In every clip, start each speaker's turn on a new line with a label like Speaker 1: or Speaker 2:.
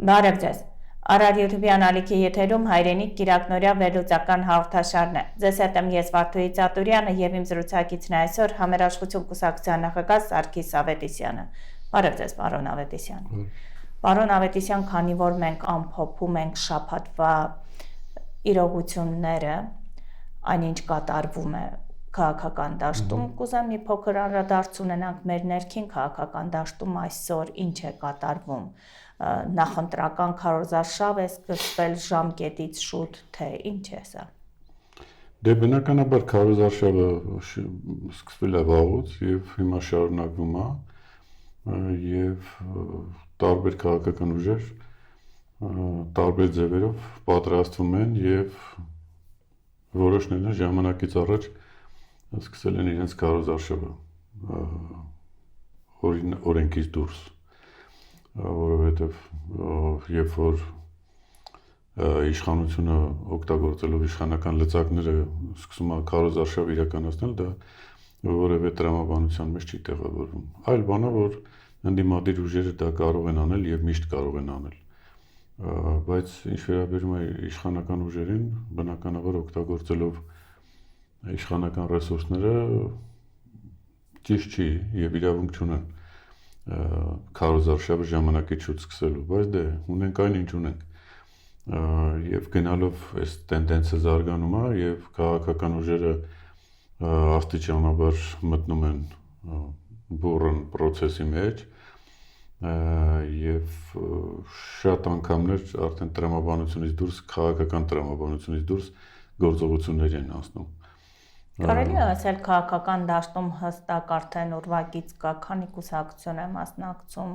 Speaker 1: Բարև ձեզ։ Արար YouTube-յան ալիքի եթերում հայրենիք կիրակնորյա վերլուծական հաղորդաշարն է։ Ձեզ հետ եմ ես Վարդուհի Ծատուրյանը եւ իմ զրուցակիցն է այսօր Համերաշխություն կուսակցության նախագահ Սարգիս Ավետիսյանը։ Բարև ձեզ, պարոն Ավետիսյան։ Պարոն Ավետիսյան, քանի որ մենք ամփոփում ենք շաբաթվա իրողությունները, այնինչ կատարվում է քաղաքական դաշտում, կուզեմ մի փոքր անդրադարձ ունենանք մեր ներքին քաղաքական դաշտում այսօր ինչ է կատարվում։ Նախընտրական քարոզարշավ է սկսվել ժամկետից շուտ, թե ինչ է սա։
Speaker 2: Դե բնականաբար քարոզարշավը սկսվել է վաղուց եւ հիմա շարունակվում է եւ տարբեր քաղաքական ուժեր տարբեր ձևերով պատրաստվում են եւ որոշներն ժամանակից առաջ սկսել են իրենց քարոզարշավը օրենքից դուրս, որովհետև երբ որ իշխանությունը օգտագործելով իշխանական լծակները սկսում է քարոզարշավ իրականացնել, դա որևէ տրամաբանության մեջ չի տեղավորվում։ Այլ բան է, որ ընդդիմադիր ուժերը դա կարող են անել եւ միշտ կարող են անել։ Բայց ինչ վերաբերում է իշխանական ուժերին, բնականաբար օգտագործելով իշխանական ռեսուրսները ճիշտ չի եւ իրավունք չունեն քարոզարշավը ժամանակից շուտ սկսելու, բայց դե ունենք այն ինչ ունենք եւ գնալով այս տենդենսը զարգանում է եւ քաղաքական ուժերը աստիճանաբար մտնում են բուրըն process-ի մեջ եւ շատ անգամներ արդեն տրամաբանությունից դուրս քաղաքական տրամաբանությունից դուրս գործողություններ են անցնում։
Speaker 1: Կարելի է ասել քաղաքական դաշտում հստակ արդեն ուրվագից կա, քանի կուսակցություն է մասնակցում,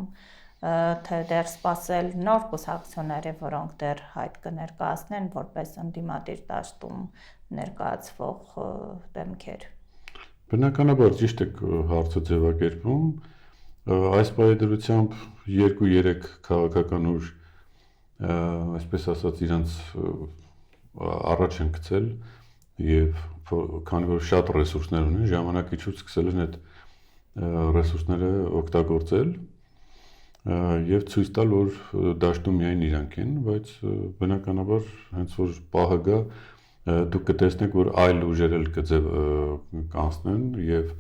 Speaker 1: թե դեռ սպասել նոր կուսակցությունները, որոնք դեռ հայտ կներկայացնեն որպես ընդդիմադիր դաշտում ներկայացվող դեմքեր։
Speaker 2: Բնականաբար ճիշտ եք հարցը ձևակերպում, այս պայմանությամբ 2-3 քաղաքական ուժ, այսպես ասած, իրենց առաջ են գցել եւ քանի որ շատ ռեսուրսներ ունեն, ժամանակից շուտ սկսել են այդ ռեսուրսները օգտագործել եւ ցույց տալ, որ դաշտում միայն իրանք են, բայց բնականաբար հենց որ պահը գա, դուք կտեսնեք, որ այլ ուժեր էլ կանցնեն եւ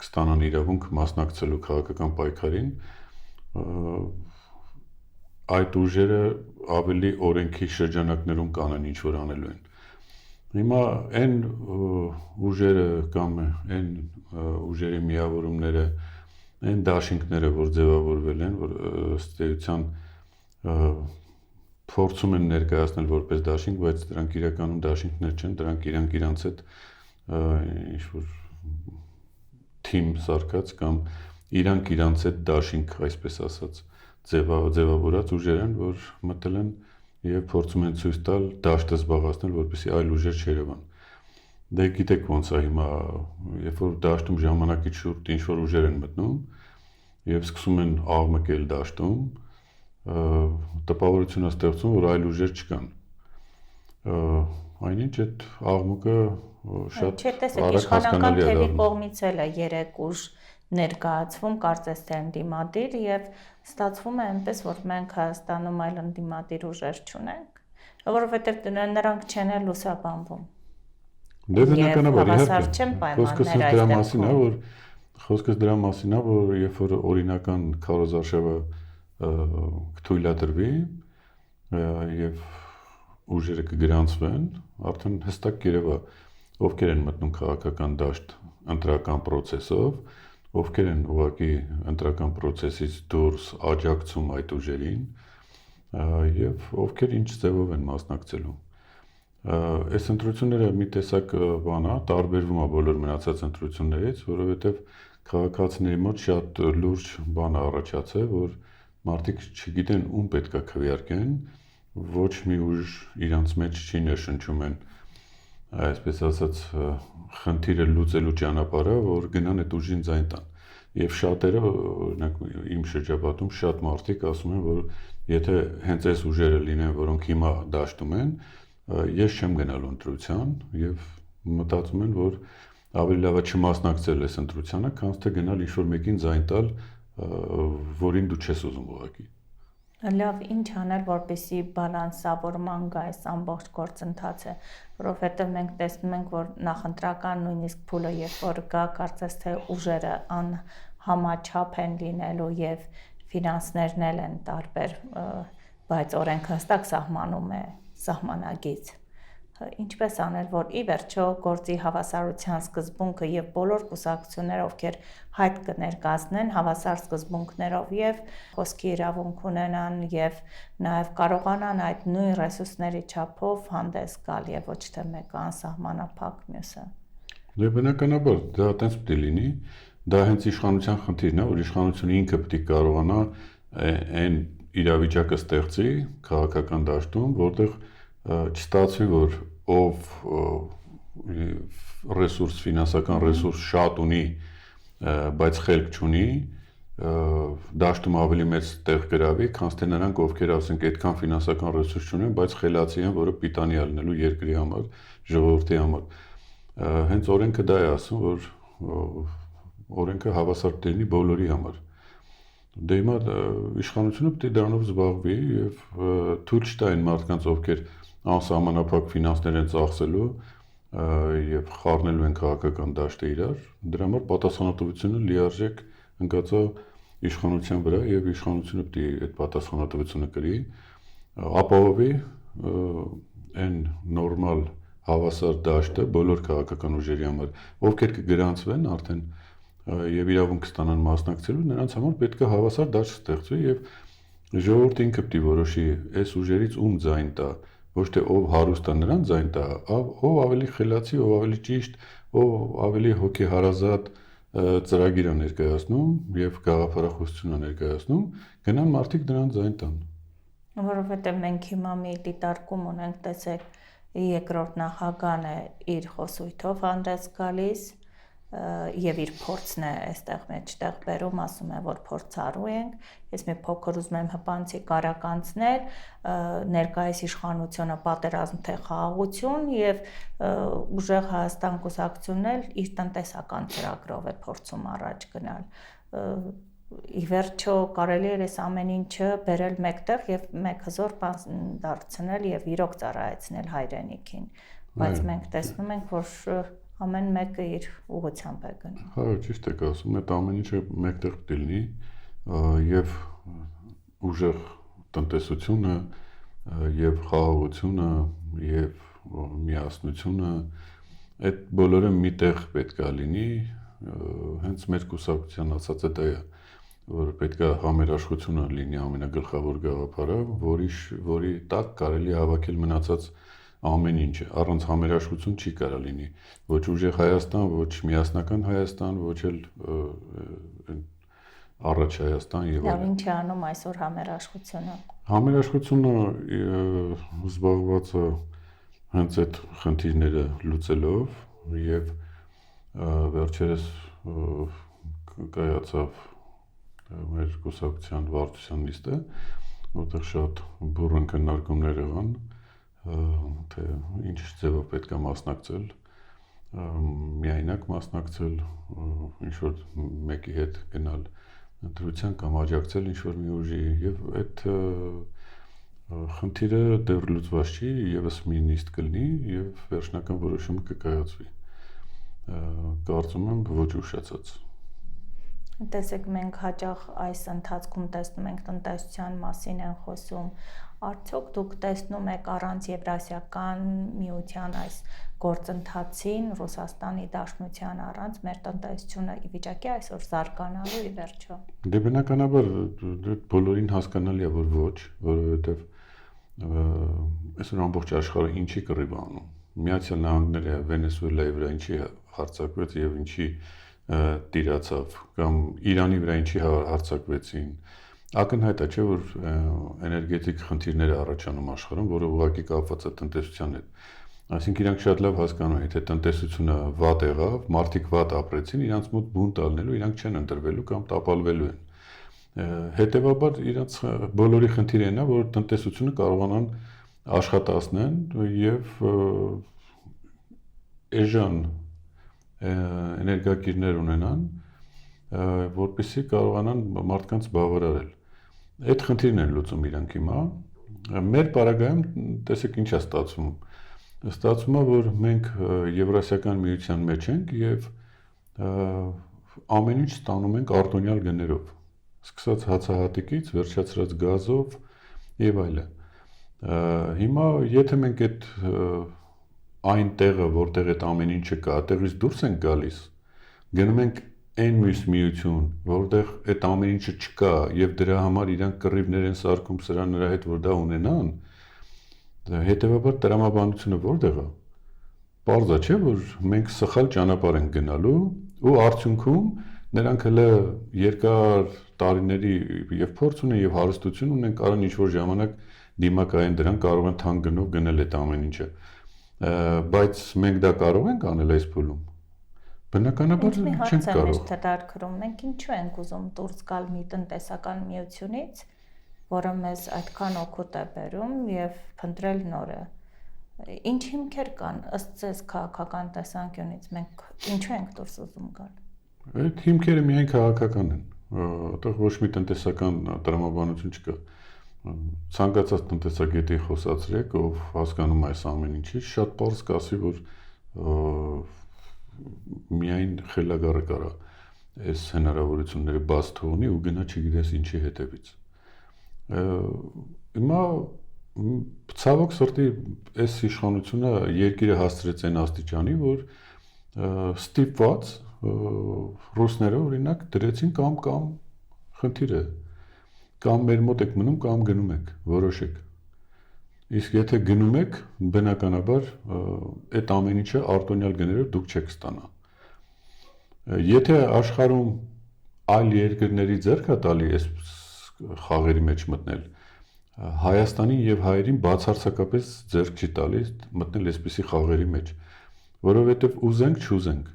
Speaker 2: կստանան իրավունք մասնակցելու քաղաքական պայքարին, այդ ուժերը ավելի օրենքի շրջանակներում կանեն ինչ որ անելու են։ Հիմա այն ուժերը կամ այն ուժերի միավորումները, այն դաշինքները, որ ձևավորվել են, որ ըստ էության փորձում են ներկայացնել որպես դաշինք, բայց դրանք իրականում դաշինքներ չեն, դրանք իրանց հետ ինչ-որ թիմ սարքած կամ իրանց հետ դաշինք, այսպես ասած, ձևավորած ուժեր են, որ մտել են եւ փորձում են ցույց տալ դաշտը զբաղացնել, որպեսզի այլ ուժեր չերևան։ Դե գիտեք ոնց է հիմա, երբ որ դաշտում ժամանակից շուտ ինչ որ ուժեր են մտնում եւ սկսում են աղմկել դաշտում, տպավորություն է ստեղծում, որ այլ ուժեր չկան։ Այնինչ այդ աղմուկը շատ
Speaker 1: արագ հասկանալի է։ Թևի կողմից էլ է 3 ուժ ներկայացվում, կարծես թե ընդդիմադիր եւ ստացվում է այնպես, որ մենք Հայաստանում այլ ընդդիմադիր ուժեր չունենք, որովհետեւ նրանք չեն էլ լուսաբանվում։
Speaker 2: Դե բնականաբար իհարկե խոսքս դրա մասին է, որ երբ որ օրինական քարոզարշավը կթույլատրվի եւ ուժերը կգրանցվեն, արդեն հստակ կերևա ովքեր են մտնում քաղաքական դաշտ ընտրական process-ով, ովքեր են ուղղակի ընտրական process-ից դուրս աջակցում այդ ուժերին եւ ովքեր ինչ ձևով են մասնակցելու։ Այս ընտրությունները մի տեսակ բան է, տարբերվում է բոլոր մնացած ընտրություններից, որովհետեւ քաղաքացիների մոտ շատ լուրջ բան է առաջացել, որ մարդիկ չգիտեն ում պետքա քվեարկեն, ոչ մի ուժ իրանց մեջ չի ներշնչում են, այսպես ասած, խնդիրը լուծելու ճանապարհը, որ գնան այդ ուժին ձայն տան։ Եվ շատերը, օրինակ իմ շրջապատում շատ մարդիկ ասում են, որ եթե հենց այս ուժերը լինեն, որոնք հիմա դաշտում են, ես չեմ գնալու ընտրության եւ մտածում են, որ ավելի լավ է չմասնակցել այս ընտրությանը, քան թե գնալ ինչ-որ մեկին ձայն տալ, որին դու չես ուզում ուղղակի։
Speaker 1: Լավ, ինչ անել, որպեսզի բալանսավորման գա այս ամբողջ գործընթացը, որովհետև մենք տեսնում ենք, որ նախընտրական նույնիսկ փուլը, երբ որ գա, կարծես թե ուժերը անհամաչափ են լինելու եւ ֆինանսներն էլ են տարբեր, բայց օրենքը հստակ սահմանում է սահմանագիծ։ Ինչպես անել, որ ի վերջո գործի հավասարության սկզբունքը եւ բոլոր կուսակցությունները, ովքեր հայտ կներկայացնեն հավասար սկզբունքներով եւ խոսքի իրավունք ունենան եւ նաեւ կարողանան այդ նույն ռեսուրսների չափով հանդես գալ եւ ոչ թե մեկը անսահմանափակ մյուսը։
Speaker 2: Դե բնականաբար դա այտենց պետք է լինի, դա հենց իշխանության խնդիրն է, որ իշխանությունը ինքը պետք է կարողանա այն իրավիճակը ստեղծի քաղաքական դաշտում, որտեղ չստացվի, որ ով ռեսուրս, ֆինանսական ռեսուրս շատ ունի, բայց խելք չունի, դաշտում ավելի մեծ տեղ գրավի, քան թե նրանք, ովքեր ասենք այդքան ֆինանսական ռեսուրս չունեն, բայց խելացի են, որը պիտանի է լինելու երկրի համար, ժողովրդի համար։ Հենց օրենքը դա է ասում, որ օրենքը հավասար լինի բոլորի համար։ Դե հիմա իշխանությունը պետք է դրանով զբաղվի եւ թույլ չտա այն մարդկանց, ովքեր անսահմանափակ ֆինանսներ են ծախսելու եւ խառնելու են քաղաքական դաշտը իրար, դրա համար պատասխանատվությունը լիարժեք ընկածա իշխանության վրա եւ իշխանությունը պետք է այդ պատասխանատվությունը կրի, ապահովի այն նորմալ հավասար դաշտը բոլոր քաղաքական ուժերի համար, ովքեր կգրանցվեն արդեն եւ իրավունք կստանան մասնակցելու, նրանց համար պետք է հավասար դաշտ ստեղծվի եւ ժողովուրդը ինքը պետք է որոշի այս ուժերից ում ձայն տա, ոչ թե ով հարուստ է նրան ձայն տա, ով ավելի խելացի, ով ավելի ճիշտ, ով ավելի հոգեհարազատ ծրագիր է ներկայացնում եւ գաղափարախոսություն է ներկայացնում, գնան մարդիկ դրան ձայն տան։
Speaker 1: Որովհետեւ մենք հիմա մի դիտարկում ունենք, տեսեք, երկրորդ նախագահն է իր խոսույթով հանդես գալիս եւ իր փորձն է այստեղ մեջտեղ բերում, ասում է, որ փորձառու ենք։ Ես մի փոքր ուզում եմ հպանցի կարականցնել, ներկայիս իշխանությունը պատերազմ թե խաղաղություն եւ ուժեղ Հայաստան կուսակցությունն էլ իր տնտեսական ծրագրով է փորձում առաջ գնալ։ Ի վերջո կարելի է այս ամեն ինչը բերել մեկտեղ եւ մեկ հզոր բան դարձնել եւ իրոք ծառայեցնել հայրենիքին, բայց մենք տեսնում ենք, որ ամեն մեկը իր ուղղությամբ է գնում։
Speaker 2: Հա, ճիշտ եք ասում, այդ ամեն ինչը մեկտեղ պետք է լինի եւ ուժեղ տնտեսությունը եւ խաղաղությունը եւ միասնությունը այդ բոլորը միտեղ պետք է լինի, հենց մեր կուսակցության ասածը դա է, որ պետք է համերաշխությունը լինի ամենագլխավոր գաղափարը, որի տակ կարելի է հավաքել մնացած ամեն ինչը, առանց համերաշխություն չի կարա լինի, ոչ ուժեղ Հայաստան, ոչ միասնական Հայաստան, ոչ էլ առաջ Հայաստան եւ
Speaker 1: այլն։ Ինչ է անում այսօր համերաշխությունը։
Speaker 2: Համերաշխությունը զբաղված է հենց այդ խնդիրները լուծելով եւ վերջերս կայացավ մեր կուսակցության վարչության նիստը, որտեղ շատ բուռն քննարկումներ եղան, թե ինչ ձևով պետք է մասնակցել, միայնակ մասնակցել, ինչ-որ մեկի հետ գնալ ընտրության կամ աջակցել ինչ-որ մի ուժի եւ այդ խնդիրը դեռ լուծված չի, եւս մի նիստ կլինի եւ վերջնական որոշումը կկայացվի։ Կարծում եմ ոչ ուշացած։
Speaker 1: Տեսեք, մենք հաճախ այս ընթացքում տեսնում ենք տնտեսության մասին են խոսում, արդյոք դուք տեսնում եք առանց Եվրասիական միության այս գործընթացին, Ռուսաստանի Դաշնության առանց մեր տնտեսությունը ի վիճակի այսօր զարգանալու ի վերջո։
Speaker 2: Դե բնականաբար բոլորին հասկանալի է, որ ոչ, որովհետև այսօր ամբողջ աշխարհը ինչի կռիվ անում։ Միացյալ Նահանգները Վենեսուելայի վրա ինչի հարձակվեց եւ ինչի տիրացավ, կամ Իրանի վրա ինչի հարձակվեցին։ Ակնհայտ է, չէ, որ էներգետիկ խնդիրներ է առաջանում աշխարհում, որը ուղղակի կապված է տնտեսության հետ։ Այսինքն իրանք շատ լավ հասկանում են, թե տնտեսությունը վատ եղավ, մարդիկ վատ ապրեցին, իրանք մոտ բունտ ալնելու, իրանք չեն ընտրվելու կամ տապալվելու են։ Հետևաբար իրանք բոլորի խնդիրը նա, որ տնտեսությունը կարողանան աշխատացնեն եւ էժան էներգակիրներ ունենան, որպեսզի կարողանան մարդկանց բավարարել։ Այդ խնդիրն են լուծում իրանք հիմա։ Մեր պարագայում տեսեք ինչ է ստացվում։ Ստացվում է, որ մենք Եվրասիական միության մեջ ենք եւ ամեն ինչ ստանում ենք արտոնյալ գներով։ Սկսած հացահատիկից, վերջացրած գազով եւ այլն։ Հիմա եթե մենք այդ այն տեղը, որտեղ այդ ամեն ինչը կա, այդտեղից դուրս ենք գալիս, գնում ենք այն մյուս միություն, որտեղ այդ ամեն ինչը չկա եւ դրա համար իրանք կռիվներ են սարքում սրա նրա հետ, որ դա ունենան, հետեւաբար տրամաբանությունը որտեղ է։ Պարզ է, չէ՞, որ մենք սխալ ճանապարհ ենք գնալու ու արդյունքում նրանք հələ երկար տարիների եւ փորձ ունեն եւ հարստություն ունեն, կարող են ինչ-որ ժամանակ դիմակայեն դրան, կարող են թանկ գնով գնել այդ ամեն ինչը։ Բայց մենք դա կարող ենք անել այս փուլում։ Բնականաբար չենք կարող։
Speaker 1: Դարքրում մենք ինչու ենք ուզում դուրս գալ մի տնտեսական միությունից, որը մեզ այդքան օգուտ է բերում եւ փնտրել նորը։ Ինչ հիմքեր կան ըստ ձեզ քաղաքական տեսանկյունից մենք ինչու ենք դուրս ուզում գալ։
Speaker 2: Այդ հիմքերը միայն քաղաքական են։ Այդտեղ ոչ մի տնտեսական տրամաբանություն չկա։ Ցանկացած տնտեսագետի խոսացրեք, ով հասկանում է այս ամեն ինչի, շատ պարզ կասի, որ միայն խելագարը կարա այս հնարավորությունները բաց թողնի ու գնա չգիտես ինչի հետևից։ Հիմա ցավոք սրտի այս իշխանությունը երկիրը հասցրեց այն աստիճանի, որ ստիպված ռուսները օրինակ դրեցին կամ խնդիրը կամ մեր մոտ եք մնում կամ գնում եք, որոշեք։ Իսկ եթե գնում եք, բնականաբար այդ ամեն ինչը արտոնյալ գներով դուք չեք ստանա։ Եթե աշխարհում այլ երկրների ձեռք է տալի այս խաղերի մեջ մտնել, Հայաստանին եւ հայերին բացարձակապես ձեռք չի տալիս մտնել այսպիսի խաղերի մեջ, որովհետեւ ուզենք չուզենք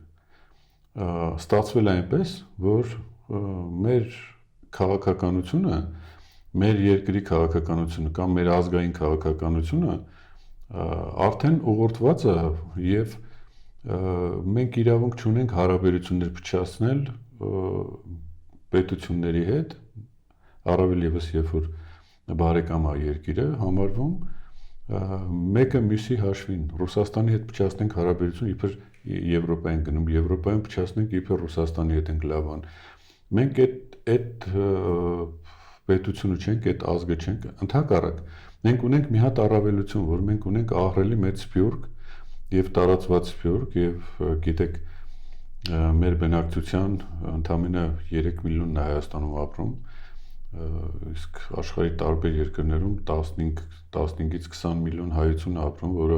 Speaker 2: ստացվել է այնպես, որ մեր քաղաքականությունը, մեր երկրի քաղաքականությունը կամ մեր ազգային քաղաքականությունը արդեն ուղղորդված է եւ մենք իրավունք չունենք հարաբերություններ փչացնել պետությունների հետ, առավել եւս երբ որ բարեկամ է երկիրը համարվում, մեկը մյուսի հաշվին, Ռուսաստանի հետ փչացնենք հարաբերություն իբր Եվրոպային գնում, Եվրոպայում փչացնենք իբր Ռուսաստանի հետ ենք լավան։ Մենք այդ պետությունը չենք, այդ ազգը չենք, ընդհակառակ մենք ունենք մի հատ առավելություն, որ մենք ունենք ահռելի մեծ սփյուռք եւ տարածված սփյուռք եւ գիտեք մեր բնակչության ընդամենը 3 միլիոնն է Հայաստանում ապրում, իսկ աշխարհի տարբեր երկրներում 15-ից 20 միլիոն հայություն է ապրում, որը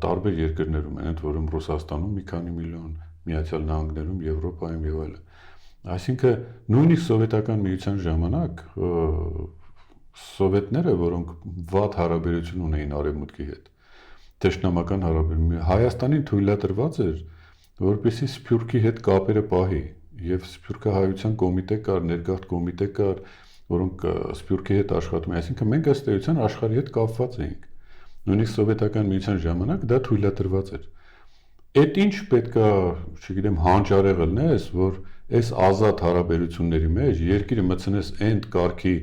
Speaker 2: տարբեր երկրներում են, ընդ որում Ռուսաստանում մի քանի միլիոն, Միացյալ Նահանգներում, Եվրոպայում եւ այլն։ Այսինքն նույնիսկ սովետական միության ժամանակ սովետները, որոնք վատ հարաբերություն ունեին արևմուտքի հետ, թշնամական հարաբերություն, Հայաստանին թույլատրված էր, որպեսզի սփյուռքի հետ կապերը պահի, եւ Սփյուռքահայության կոմիտե կար, ներգաղթ կոմիտե կար, որոնք Սփյուռքի հետ աշխատում էին, այսինքն մենք ըստ էության աշխարհի հետ կապված էինք։ Նույնիսկ սովետական միության ժամանակ դա թույլատրված էր։ Այդ ինչ պետքա, չգիտեմ, հանճարեղ լնես, որ այս ազատ հարաբերությունների մեջ երկիրը մտցնես այն կարգի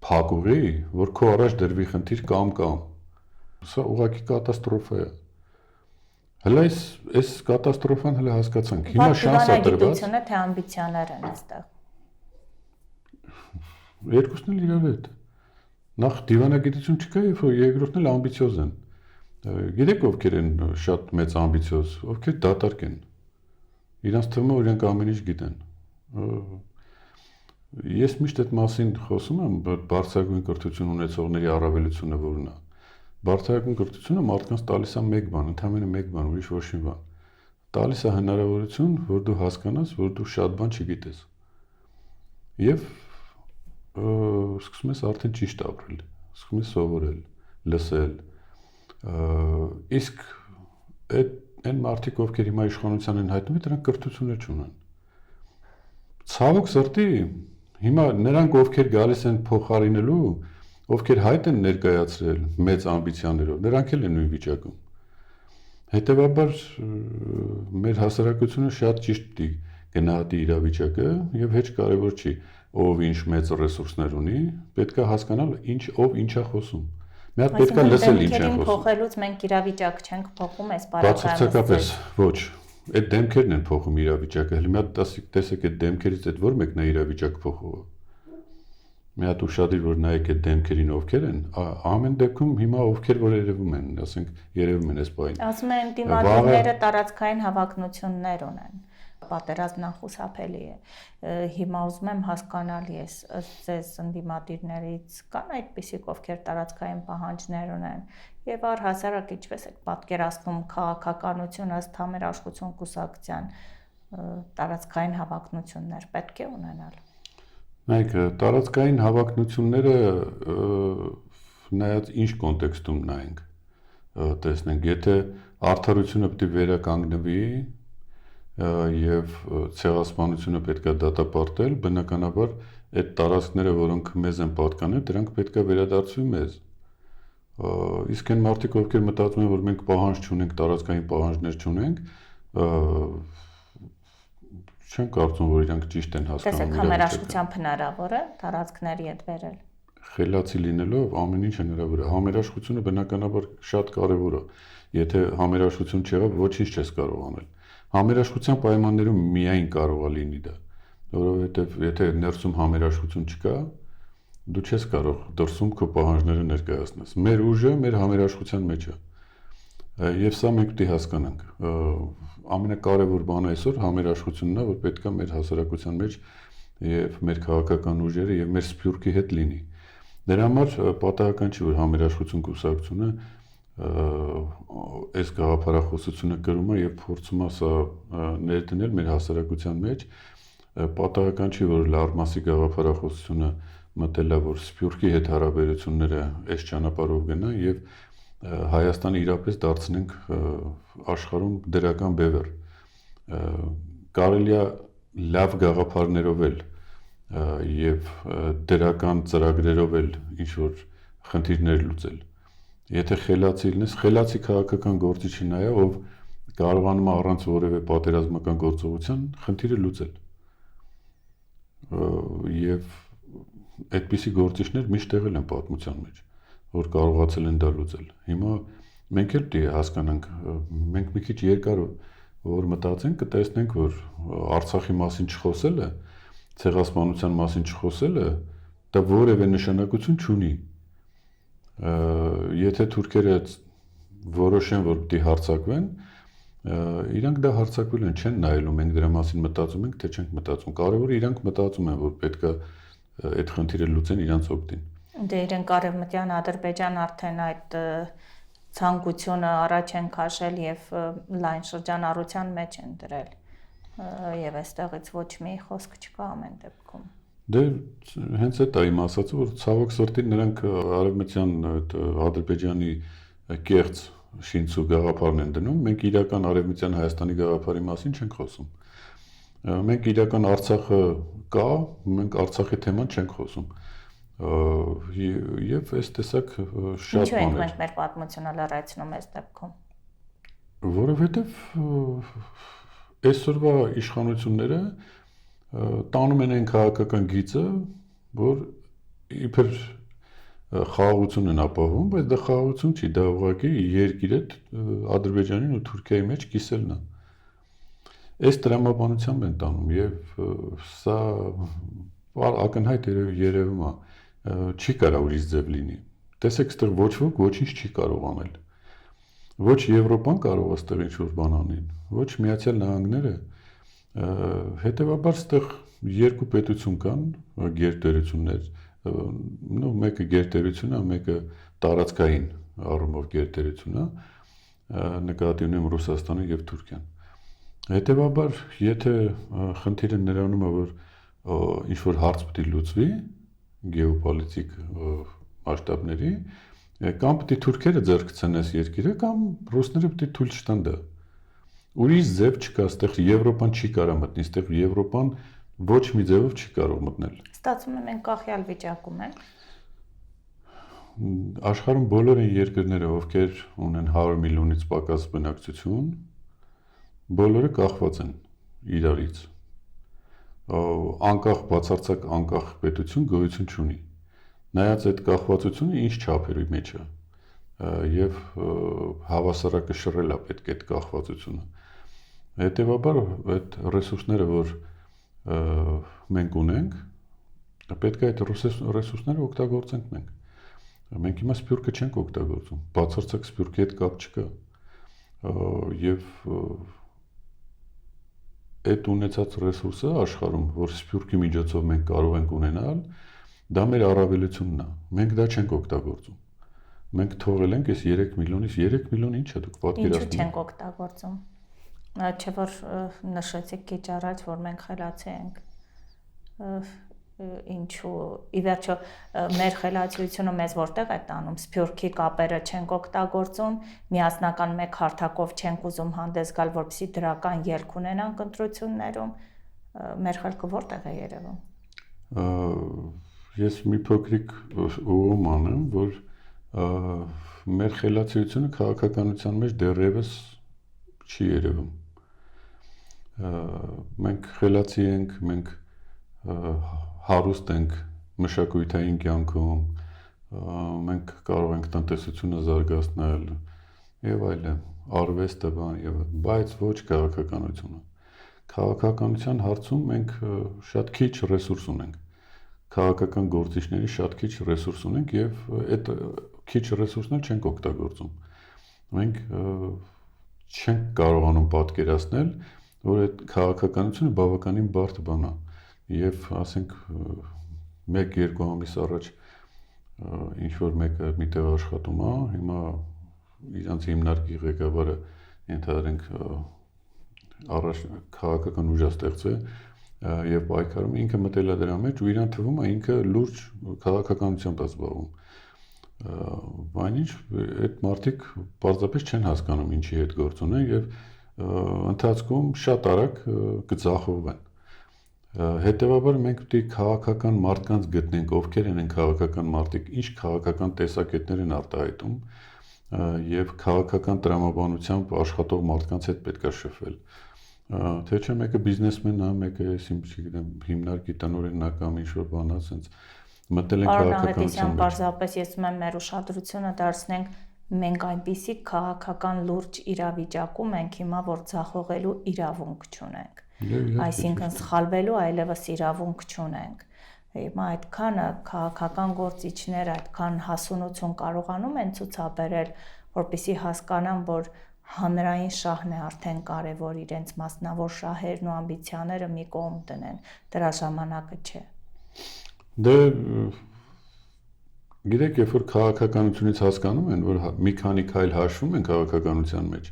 Speaker 2: փակուղի, որ քո առաջ դրվի խնդիր կամ Սա ուղղակի կատաստրոֆա է։ Հələ այս կատաստրոֆան հələ հասկացանք։ Հիմա շանս է տրված։
Speaker 1: Դիվանագիտությունը թե ամբիցիաներ են այստեղ։
Speaker 2: Երկուսն էլ իրար հետ։ Նախ դիվանագիտություն չկա, եւ երկրորդն էլ ամբիցիոզ են։ Գիտեք ովքեր են շատ մեծ ամբիցիոզ, ովքեր դատարկ են։ Իրանց թվում է, որ իրենք ամեն ինչ գիտեն։ Ես միշտ այդ մասին խոսում եմ, բարձրագույն կրթություն ունեցողների առավելությունը որն է։ Բարձրագույն կրթությունը մարդկանց տալիս է մեկ բան, ընդհանրապես մեկ բան, ուրիշ ոչ մի բան։ Տալիս է հնարավորություն, որ դու հասկանաս, որ դու շատ բան չգիտես։ Եվ սկսում ես արդեն ճիշտ ապրել, սկսում ես սովորել, լսել։ Իսկ այն մարդիկ, ովքեր հիմա իշխանության են հայտնվում, դրանք կրթություն չունեն։ Ցավոք սրտի, հիմա նրանք, ովքեր գալիս են փոխարինելու, ովքեր հայտ են ներկայացրել մեծ ամբիցիաներով, նրանք էլ են նույն վիճակում։ Հետևաբար մեր հասարակությունը շատ ճիշտ պիտի գնահատի իրավիճակը եւ հեչ կարեւոր չի։ ով ինչ մեծ ռեսուրսներ ունի, պետք է հասկանալ ով ինչա խոսում։ Մի հատ պետք է լսել ինչ են խոսում։
Speaker 1: Փոխելուց մենք իրավիճակ չենք փոխում, այս բարակայանը։
Speaker 2: Բացարձակապես ոչ։ Այդ դեմքերն են փոխում իրավիճակը։ Հələ մի հատ տեսեք այդ դեմքերից այդ որ մեկն է իրավիճակ փոխողը։ Մի հատ ուշադիր որ նայեք այդ դեմքերին ովքեր են, ամեն դեպքում հիմա ովքեր որ երևում են, ասենք երևում են այս բանը։
Speaker 1: Ասում են դիմադրները տարածքային հավակնություններ ունեն։ Պատերազմն անխուսափելի է։ Հիմա ուզում եմ հասկանալ ես ձեզ ընդդիմադիրներից կան այդպիսիք, ովքեր տարածքային պահանջներ ունեն եւ առհասարակ ինչպես եք պատկերացնում քաղաքականություն ըստ Համերաշխություն կուսակցության տարածքային հավակնություններ պետք է ունենալ։
Speaker 2: Նայեք, տարածքային հավակնությունները նայած ինչ կոնտեքստում նայենք, տեսնենք, եթե արդարությունը պետք է վերականգնվի եւ ցեղասպանությունը պետք է դատապարտել, բնականաբար այդ տարածքները, որոնք մեզ են պատկանել, դրանք պետք է վերադարձվի մեզ։ Իսկ այն մարդիկ, ովքեր մտածում են, որ մենք պահանջ չունենք, տարածքային պահանջներ չունենք, չեմ կարծում, որ իրանք ճիշտ են հասկանում։
Speaker 1: Տեսեք, համերաշխությամբ հնարավոր է տարածքների հետ վերել։
Speaker 2: Խելացի լինելով ամեն ինչ հնարավոր է։ Համերաշխությունը բնականաբար շատ կարևոր է։ Եթե համերաշխություն չեղավ, ոչինչ չես կարող անել։ Համերաշխության պայմաններում միայն կարող է լինի դա, որովհետև եթե ներսում համերաշխություն չկա, դու չես կարող դրսում քո պահանջները ներկայացնես։ Մեր ուժը մեր համերաշխության մեջ է։ Եվ սա մենք պետք է հասկանանք։ Ամենակարևոր բանը այսօր համերաշխությունն է, որ պետք է մեր հասարակության մեջ եւ մեր քաղաքական ուժերը եւ մեր սփյուռքի հետ լինի։ Դրա համար պատահական չի, որ համերաշխություն կուսակցությունը այս գաղափարախոսությունը կրում է եւ փորձում է սա ներդնել մեր հասարակության մեջ, պատահական չի, որ լարմասի գաղափարախոսությունը մտել է, որ սփյուռքի հետ հարաբերությունները այս ճանապարհով գնան եւ Հայաստանը իրապես դարձնենք աշխարհում դրական բևեռ։ Կարելի է լավ գաղափարներով էլ եւ դրական ծրագրերով էլ ինչ որ խնդիրներ լուծել։ Եթե խելացի լինես, խելացի քաղաքական գործիչի նայ, ով կարողանում է առանց որևէ պատերազմական գործողության խնդիրը լուծել։ Եվ այդպիսի գործիչներ միշտ եղել են պատմության մեջ, որ կարողացել են դա լուծել։ Հիմա մենք էլ պետք է հասկանանք, մենք մի քիչ երկար որ մտածենք, կտեսնենք, որ Արցախի մասին չխոսելը, ցեղասպանության մասին չխոսելը, դա որևէ նշանակություն չունի։ Եթե թուրքերը որոշեն, որ պետք է հարձակվեն, իրանք դա հարձակվել են, չեն նայելու, մենք դրա մասին մտածում ենք, թե չենք մտածում։ Կարևորը իրանք մտածում են, որ պետք է այդ խնդիրը լուծեն իրանց օգտին։
Speaker 1: Դե իրենք Արևմտյան Ադրբեջան արդեն այդ ցանկությունը առաջ են քաշել եւ լայն շրջանառության մեջ են դրել եւ այստեղից ոչ մի խոսք չկա ամեն դեպքում։
Speaker 2: Դե հենց այդ է իմ ասածը, որ ցավոք սրտի նրանք Արևմտյան Ադրբեջանի կեղծ շինցու գաղափարն են դնում, մենք իրական Արևմտյան Հայաստանի գաղափարի մասին չենք խոսում։ Մենք իրական Արցախը կա, մենք Արցախի թեման չենք խոսում։ Եվ այս տեսակ շատ բաներ։
Speaker 1: Ինչու ենք մենք մեր պատմությունը լրացնում այս դեպքում։
Speaker 2: Որովհետև այսօրվա իշխանությունները տանում են այն քաղաքական գիծը, որ իբր խաղաղություն են ապահովում, բայց դա խաղաղություն չի, դա ուղղակի երկիրը Ադրբեջանին ու Թուրքիայի մեջ կիսելն է։ Այս տրամաբանությամբ են տանում եւ սա ակնհայտ երևում է, չի կարող ուրիշ ձև լինի։ Տեսեք, այստեղ ոչ ոք ոչինչ չի կարող անել։ Ոչ Եվրոպան կարող է այստեղ ինչ-որ բան անել, ոչ Միացյալ Նահանգները, հետեւաբար այստեղ երկու պետություն կան, գերտերություններ, մեկը գերտերություն է, մեկը տարածքային առումով գերտերություն է, նկատի ունեմ Ռուսաստանը եւ Թուրքիան։ Հետևաբար, եթե խնդիրը նրանում է, որ ինչ-որ հարց պետք է լուծվի գեոպոլիտիկ մասշտաբների, կամ պետք է թուրքերը ձեռք ցնես երկիրը, կամ ռուսները պետք է թույլ չտան դա։ Ուրիշ ձև չկա, այստեղ Եվրոպան չի կարող մտնի, այստեղ Եվրոպան ոչ մի ձևով չի կարող մտնել։
Speaker 1: Ստացվում է մենք կախյալ վիճակում ենք։
Speaker 2: Աշխարհում բոլոր այն երկրները, ովքեր ունեն 100 միլիոնից պակաս բնակչություն, բոլորը կախված են իրարից։ անկախ բացարձակ անկախ պետություն գոյություն չունի։ Նայած այդ կախվածությունը ինչ չափերի մեջ է եւ հավասարակշռել է պետք է այդ կախվածությունը։ Հետևաբար այդ ռեսուրսները, որ մենք ունենք, պետք է այդ ռեսուրսները օգտագործենք մենք։ Մենք հիմա սփյուռքը չենք օգտագործում, բացարձակ սփյուռքի հետ կապ չկա։ Եվ այդ ունեցած ռեսուրսը աշխարհում, որ սփյուռքի միջոցով մենք կարող ենք ունենալ, դա մեր առավելությունն է։ Մենք դա չենք օգտագործում։ Մենք թողել ենք այս 3 միլիոնից 3 միլիոն ինչ է դուք պատկերացնում։
Speaker 1: Ինչու չենք օգտագործում։ Չէ՞ որ նշեցիք քիչ առաջ, որ մենք խելացի ենք։ Ինչու ի վերջո մեր խելացիությունը մեզ որտեղ է տանում, սփյուռքի կապերը չենք օգտագործում, միասնական մեկ հարթակով չենք ուզում հանդես գալ, որպեսզի դրական ելք ունենանք ընտրություններում, մեր խելքը որտեղ է երևում։
Speaker 2: Ես մի փոքրիկ ուղղում անեմ, որ մեր խելացիությունը քաղաքականության մեջ դեռևս չի երևում։ Մենք խելացի ենք, մենք հարուստ ենք մշակութային կյանքում, մենք կարող ենք տնտեսությունը զարգացնել եւ այլն, արվեստը եւ բայց ոչ քաղաքականությունը։ Քաղաքականության հարցում մենք շատ քիչ ռեսուրս ունենք։ Քաղաքական գործիչների շատ քիչ ռեսուրս ունենք եւ այդ քիչ ռեսուրսն չենք օգտագործում։ Մենք չենք կարողանում պատկերացնել, որ այդ քաղաքականությունը բավականին բարդ բան է։ Եվ ասենք 1-2 ամիս առաջ ինչ որ մեկը միտեղ աշխատում է, հիմա իրանց հիմնարկի ղեկավարը ենթադրենք առաջ քաղաքական ուժ է ստեղծել եւ պայքարում, ինքը մտել է դրա մեջ ու իրան թվում է ինքը լուրջ քաղաքականությամբ է զբաղվում։ Այնինչ այդ մարդիկ պարզապես չեն հասկանում ինչի հետ գործ ունեն եւ ընթացքում շատ արագ կձախողվեն։ Հետևաբար մենք պետք է քաղաքական մարդկանց գտնենք, ովքեր են քաղաքական մարդիկ, ինչ քաղաքական տեսակետներ են արտահայտում եւ քաղաքական տրամաբանությամբ աշխատող մարդկանց հետ պետք է շփվել։ Թե չէ մեկը բիզնեսմեն է, մեկը չգիտեմ, հիմնարկի տնօրենն է կամ ինչ-որ բան է, ասենց մտել են քաղաքականության մեջ։
Speaker 1: Պարզապես ես ուզում եմ մեր ուշադրությունը դարձնենք մենք այնպիսի քաղաքական լուրջ իրավիճակում ենք հիմա, որ ձախողելու իրավունք չունենք։ Այսինքն սխալվելու այլևս իրավունք չունենք։ Հիմա այդքան քաղաքական գործիչներ այդքան հասունություն կարողանում են ցուցաբերել, որպեսզի հասկանան, որ հանրային շահն է արդեն կարևոր, իրենց մասնավոր շահերն ու ամբիցիաները մի կողմ դնեն, դրա ժամանակը չէ։
Speaker 2: Դե գիտեք, երբ որ քաղաքականությունից հասկանում են, որ մի քանի քայլ հաշվում են քաղաքականության մեջ,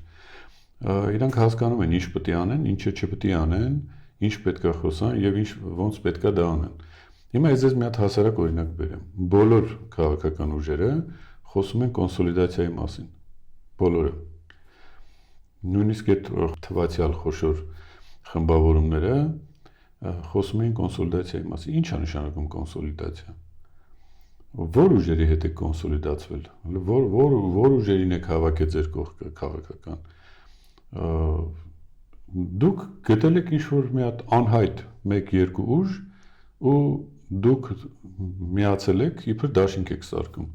Speaker 2: իրանք հասկանում են ինչ պետք է անեն, ինչը չպետք է անեն, ինչ պետք է խոսան եւ ինչ ոնց պետք է դա անեն։ Հիմա ես մի հատ հասարակ օրինակ բերեմ։ Բոլոր քաղաքական ուժերը խոսում են կոնսոլիդացիայի մասին։ Բոլորը։ Նույնիսկ այդ թվացial խոշոր խմբավորումները խոսում են կոնսոլիդացիայի մասին։ Ինչ է նշանակում կոնսոլիդացիա։ Որ ուժերի հետ է կոնսոլիդացվել, որ ուժերին է հավաքել ձեր կողքը քաղաքական։ Դուք գտել եք ինչ-որ մի հատ անհայտ 1-2 ուժ ու դուք միացել եք, իբր դաշինք եք սարքում։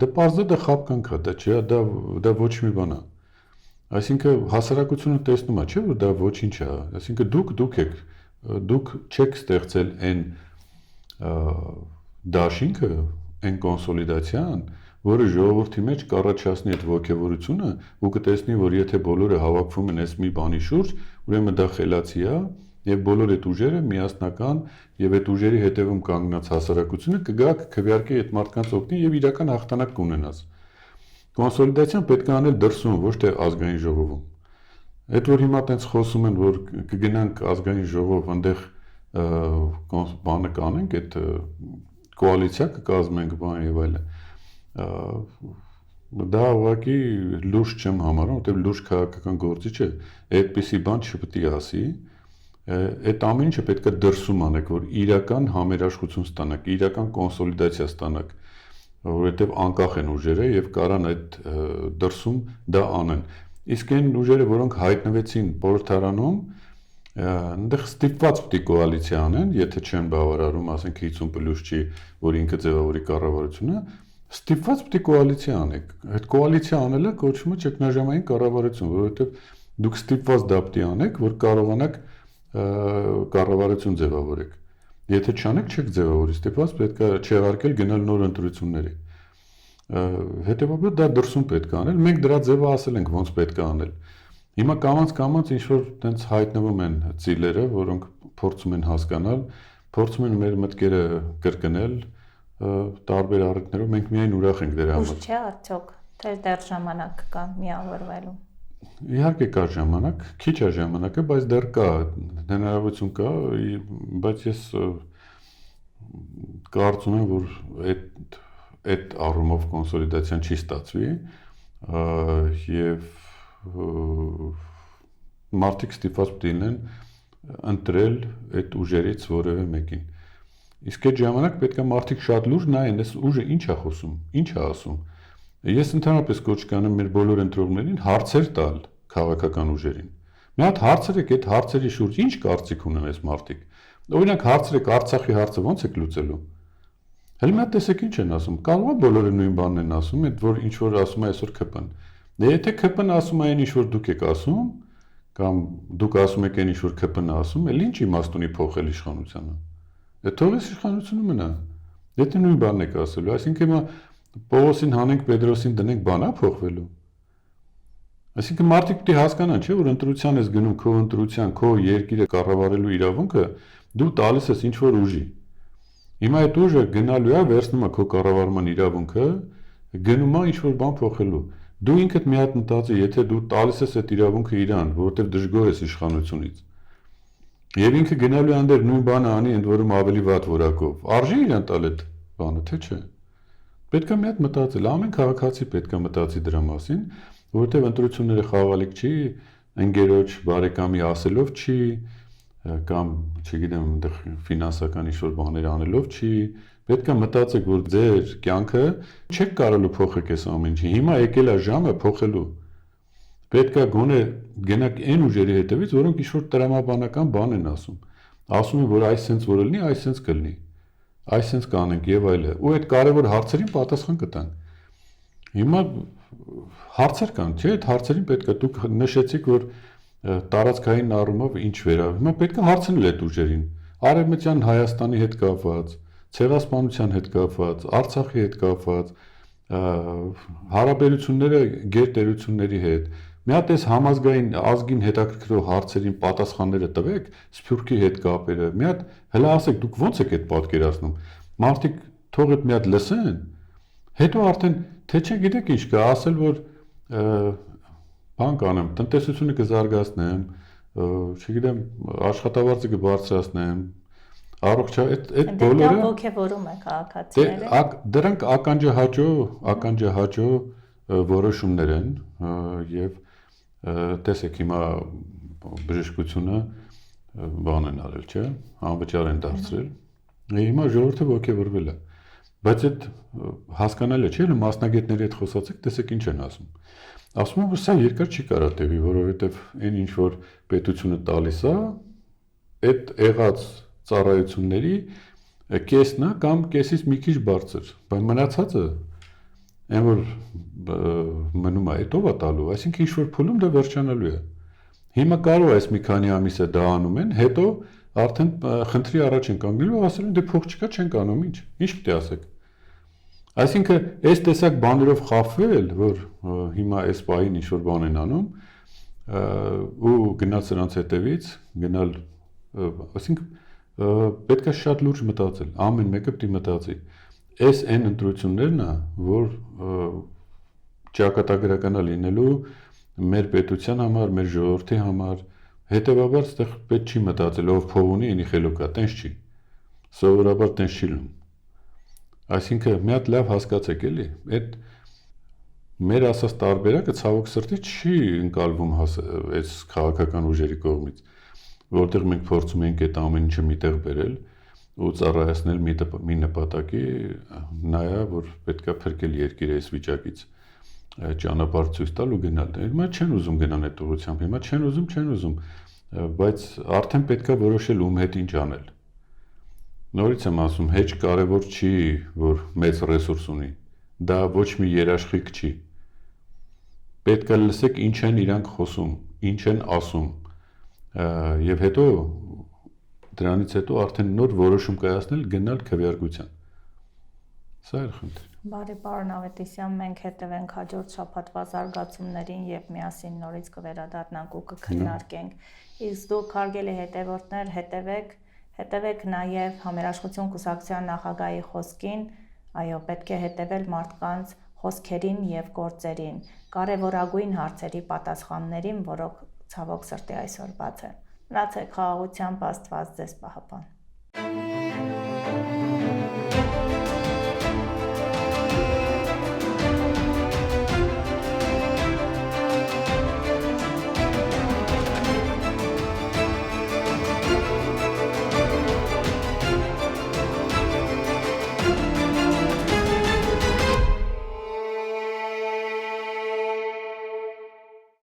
Speaker 2: Դա պարզը դա խապկանք է, դա չէ, դա ոչ մի բան է։ Այսինքն հասարակությունը տեսնում է, չէ՞ որ դա ոչինչ է։ Այսինքն դուք եք, դուք չեք ստեղծել այն դաշինքը, այն կոնսոլիդացիան, որը ժողովրդի մեջ կառաջացնի այդ ողջավորությունը ու կտեսնի, որ եթե բոլորը հավաքվում են այս մի բանի շուրջ, ուրեմն դա խելացի է եւ բոլոր այդ ուժերը միասնական եւ այդ ուժերի հետևում կանգնած հասարակությունը կգա քվեարկի այդ մարդկանց օգնի եւ իրական հաղթանակ կունենաս։ Կոնսոլիդացիան պետք է անել դրսում, ոչ թե ազգային ժողովում։ Այդ որ հիմա տենց խոսում են, որ կգնանք ազգային ժողով, այնտեղ բանը կանենք, այդ կոալիցիա կկազմենք, բան եւ այլն։ Դա ուղղակի լուրջ չեմ համարում, որտեղ լուրջ քաղաքական գործիչը այդպիսի բան չպետք է ասի։ Այդ ամեն ինչը պետք է դրսում անեք, որ իրական համերաշխություն ստանաք, իրական կոնսոլիդացիա ստանաք, որովհետև անկախ են ուժերը եւ կարան այդ դրսում դա անեն։ Իսկ այն ուժերը, որոնք հայտնվեցին խորհրդարանում, Այնտեղ ստիպված պիտի կոալիցիա անեն, եթե չեն բավարարում, ասենք 50+ չի, որ ինքը ձևավորի կառավարությունը, ստիպված պիտի կոալիցիա անեք։ Այդ կոալիցիա անելը կոչվում է ճգնաժամային կառավարություն, որովհետև դուք ստիպված դա պիտի անեք, որ կարողանաք կառավարություն ձևավորեք։ Եթե չանեք, չեք ձևավորի, ստիպված պետք է չեղարկել գնալ նոր ընտրությունների։ Հետևաբար դա դրսում պետք է անել, մենք դրա ձևը ասել ենք ոնց պետք է անել։ Հիմա կամած ինչ որ տենց հայտնվում են ծիլերը, որոնք փորձում են հասկանալ, փորձում են մեր մտքերը կրկնել տարբեր առիթներով, մենք միայն ուրախ ենք դրա համար։
Speaker 1: Ուշ չէ արդյոք, թե դեռ ժամանակ կա միավորվելու։
Speaker 2: Իհարկե կա ժամանակ, քիչ է ժամանակը, բայց դեռ կա հնարավորություն կա, բայց ես կարծում եմ, որ այդ առումով կոնսոլիդացիան չի ստացվի եւ մարդիկ ստիպված պիտի լինեն ընտրել այդ ուժերից որևէ մեկին։ Իսկ այդ ժամանակ պետք է մարդիկ շատ լուրջ նայեն, այս ուժը ինչ է խոսում, ինչ է ասում։ Ես ընդհանրապես կոչ կանեմ մեր բոլոր ընտրողներին հարցեր տալ քաղաքական ուժերին։ Մի հատ հարցրեք այդ հարցերի շուրջ ինչ կարծիք ունեն այս մարդիկ։ Օրինակ հարցրեք Արցախի հարցը ո՞նց եք լուծելու։ Հələ մի հատ տեսեք ինչ են ասում։ Կարող է բոլորը նույն բանն են ասում, այդ որ ինչ որ ասում է այսօր ԿՊ-ն։ Եթե ԿՊ-ն ասում է այն ինչ որ դուք եք ասում, կամ դուք ասում եք այն ինչ որ ԿՊ-ն ասում, էլ ինչ իմաստ ունի փոխել իշխանությունը։ Դե թողես իշխանությունը մնա։ Եթե նույն բանն եք ասելու, այսինքն հիմա Պողոսին հանենք Պետրոսին դնենք բանա փոխվելու։ Այսինքն մարդիկ պիտի հասկանան, չէ՞, որ ընտրության ես գնում քո ընտրության, քո երկիրը կառավարելու իրավունքը դու տալիս ես ինչ որ ուժի։ Հիմա այդ ուժը գնալու է, վերցնում է քո կառավարման իրավունքը, գնում է ինչ որ բան փոխելու։ Դու ինքդ մի հատ մտածի, եթե դու տալիս ես այդ իրավունքը իրան, որովհետև դժգոհ ես իշխանությունից։ Եվ ինքը գնալու է անդեր նույն բանը անի, ընդ որում ավելի վատ որակով։ Արժի իրան տալ այդ բանը, թե չէ։ Պետք է մի հատ մտածել, ամեն քաղաքացի պետք է մտածի դրա մասին, որովհետև ընտրությունները խաղալիք չի, ընկերոջ բարեկամի ասելով չի, կամ, չգիտեմ, այնտեղ ֆինանսական ինչ-որ բաներ անելով չի, պետք է մտածեք, որ ձեր կյանքը չեք կարելի փոխեք այս ամեն ինչը։ Հիմա եկել է ժամը փոխելու։ Պետք է գոնե գնաք այն ուժերի հետևից, որոնք ինչ-որ տրամաբանական բան են ասում։ Ասում են, որ այս sense որ լինի, այս sense կլինի։ Այս sense կանենք եւ այլը։ Ու այդ կարևոր հարցերին պատասխան կտանք։ Հիմա հարցեր կան, չէ՞, այդ հարցերին պետք է դուք նշեցիք, որ տարածքային առումով ինչ վերաբերում։ Հիմա պետք է հարցնել այդ ուժերին։ Արևմտյան Հայաստանի հետ կապված, ցեղասպանության հետ կապված, Արցախի հետ կապված, հարաբերությունները գերտերությունների հետ։ Մի հատ էս համազգային ազգին հետաքրքրող հարցերին պատասխանները տվեք, Սփյուռքի հետ կապերը։ Մի հատ հələ ասեք դուք ո՞նց եք այդ պատկերացնում։ Մարդիկ թող այդ մի հատ լսեն, հետո արդեն թե չէ գիտեք ինչ կա, ասել որ բան կանեմ, տնտեսությունը կզարգացնեմ, չգիտեմ, աշխատավարձը կբարձրացնեմ, այդ բոլորը
Speaker 1: ոգևորում է քաղաքացիները։
Speaker 2: Դրանք ականջահաճո որոշումներ են եւ տեսեք հիմա բժշկությունը բան են արել, չէ՞, անվճար են դարձրել։ Հիմա ժողովուրդը ոգևորվել է։ Բայց այդ հասկանալի չէ, որ մասնագետների հետ խոսացեք, տեսեք ինչ են ասում։ Ասում են, որ սա երկար չի կարա տևի, որովհետեւ այն ինչ որ պետությունը տալիս է, այդ եղած ծառայությունների կեսն է կամ կեսից մի քիչ բարձր, բայց մնացածը այն որ մնում է, այդ ով է տալու, այսինքն ինչ որ փուլում դա վերջանալու է։ Հիմա կարող է այս մի քանի ամիսը դա անում են, հետո արդեն խնդրի առաջ են կանգնելու, ասել են դե փող չկա, չենք անում, ինչ պիտի ասեք։ Այսինքն այս տեսակ բաներով խաբվել, որ հիմա այս պահին ինչ որ բան են անում, ու գնալ սրանց հետևից, գնալ, այսինքն պետք է շատ լուրջ մտածել, ամեն մեկը պիտի մտածի։ Այս այն ընտրություններն է, որ ճակատագրական է լինելու մեր պետության համար, մեր ժողովրդի համար, հետևաբար այդտեղ պետք չի մտածել, ով փող ունի, ինի խելոք է, տենց չի։ Սովորաբար տենց չի լինում։ Այսինքն մի հատ լավ հասկացեք էլի, այդ մեր ասած տարբերակը ցավոք սրտի չի ընկալվում այս քաղաքական ուժերի կողմից, որտեղ մենք փորձում ենք այդ ամեն ինչը միտեղ բերել ու ծառայեցնել մի նպատակի, նայա որ պետքա փրկել երկիրը այս վիճակից, ճանապարհ ցույց տալ ու գնալ։ Հիմա չեն ուզում գնան այդ ուղղությամբ, հիմա չեն ուզում, բայց արդեն պետք է որոշել ում հետ ինչ անել։ Նորից եմ ասում, հեչ կարևոր չի, որ մեծ ռեսուրս ունի, դա ոչ մի երաշխիք չի։ Պետք է լսեք ինչ են իրանք խոսում, ինչ են ասում, եւ հետո դրանից հետո արդեն նոր որոշում կայացնել գնալ քվեարկության։ Սա է խնդիրը։
Speaker 1: Բարի պարոն Ավետիսյան, մենք հետևենք հաջորդ շաբաթվա զարգացումներին եւ միասին նորից կվերադառնանք ու կքննարկենք։ Իսկ դուք հարգելի հետևորդներ, հետևեք նաև Համերաշխություն կուսակցության նախագահի խոսքին, այո, պետք է հետևել մարդկանց խոսքերին եւ գործերին, կարևորագույն հարցերի պատասխաններին, որոնք ցավոք սրտի այսօր բաց են։ Մնացեք խաղաղությամբ, Աստված ձեզ պահապան։